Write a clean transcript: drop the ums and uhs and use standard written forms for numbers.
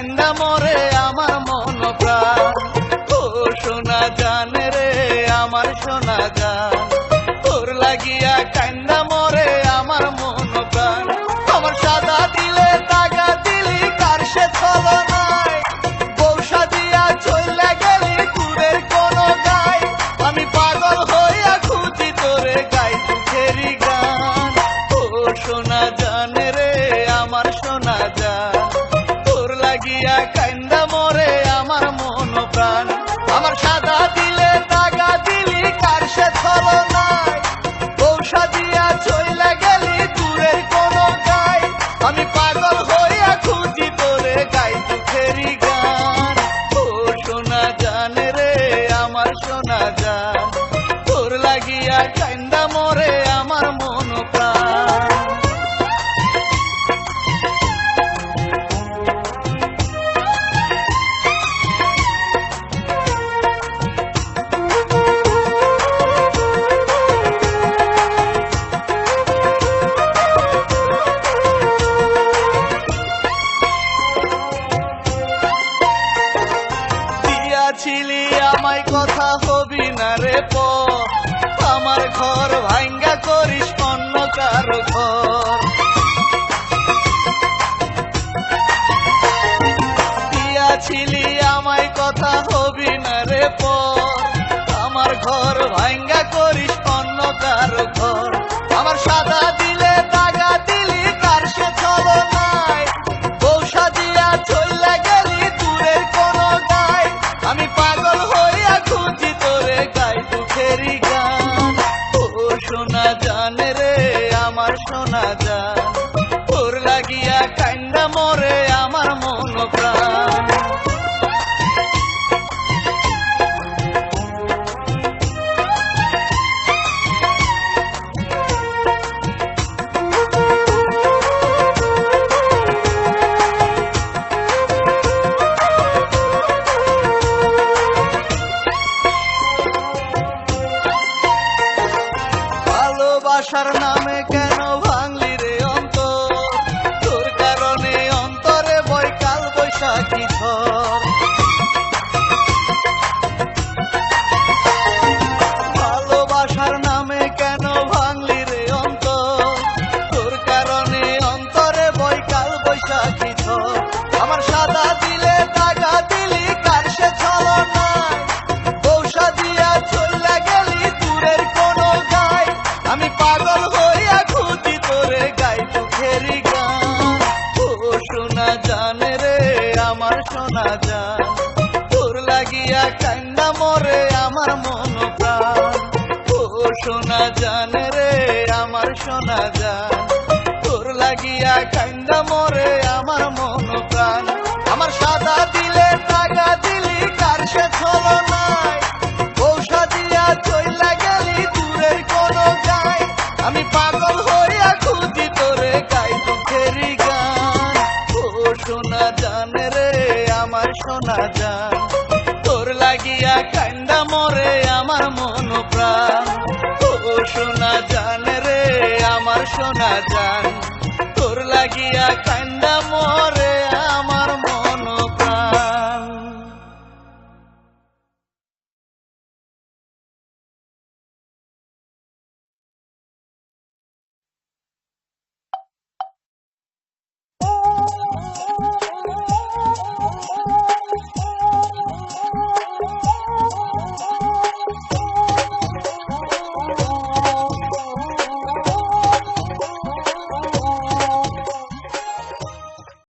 কান্দা মরে আমার মন প্রাণ। ও সোনা জান রে আমার সোনা জান, তোর লাগিয়া কান্দা মরে আমার মন প্রাণ। আমার সাদা দিলে দাগা দিলি কার সে ছলনায়, বউ সাজিয়া চইলা গেলি দূরের কোন গায়। আমি পাগল হইয়া খুঁজি তোরে গাই দুঃখেরই গান। ও সোনা জান রে আমার সোনা জান, তোর লাগিয়া কান্দা মরে আমার মন প্রাণ। আমার সাদা দিলে দাগা দিলি কার সে ছলনায়, বউ সাজিয়া চইলা গেলি দূরের কোন গায়। আমি পাগল হইয়া খুঁজি তোরে গাই দুঃখেরই গান। ও সোনা জান রে আমার সোনা জান, তোর লাগিয়া কান্দা মরে আমার মন প্রাণ। ছিলি আমায় কথা হবি না রে পর, আমার ঘর ভাঙ্গা করিস অন্য কারো ঘর। দিয়াছিলি আমায় কথা হবি না রে পর, আমার ঘর ভাঙ্গা করিস অন্য কারো ঘর। আমার সাদা দিলে দাগা দিলি কার সে ছলনায়, বউ সাজিয়া চইলা গেলি দূরের কোন গায়। আমি পাগল হইয়া খুঁজি তোরে গাই দুঃখেরই গান। ও সোনা জান রে আমার সোনা জান, তোর লাগিয়া কান্দা মরে আমার মন প্রাণ। ভালোবাসার নামে কেন ভাঙলি রে অন্তর, তোর কারণে অন্তরে বয় কাল বৈশাখী ঝড়। ভালোবাসার নামে কেন ভাঙলি রে অন্তর, তোর কারণে অন্তরে বয় কাল বৈশাখী ঝড়। আমার সাদা দিলে দাগা দিলি কার সে ছলনায়, বউ সাজিয়া চইলা গেলি দূরের কোন গায়। আমি পাগল হইয়া খুঁজি তোরে গাই দুঃখেরই গান। ও সোনা জান রে আমার সোনা জান, তোর লাগিয়া কান্দা মরে আমার মন প্রাণ। ও সোনা জান রে আমার সোনা জান, তোর লাগিয়া কান্দা মরে আমার মন প্রাণ। আমার সাদা দিলে দাগা দিলি কার সে ছলনায়, বউ সাজিয়া চইলা গেলি দূরের কোন গায়। আমি পাগল হইয়া খুঁজি তোরে গাই দুঃখেরই গান। ও সোনা জান রে আমার সোনা জান, তোর লাগিয়া কান্দা মরে আমার মন প্রাণ। ও সোনা জান রে আমার সোনা জান, তোর লাগিয়া কান্দা মরে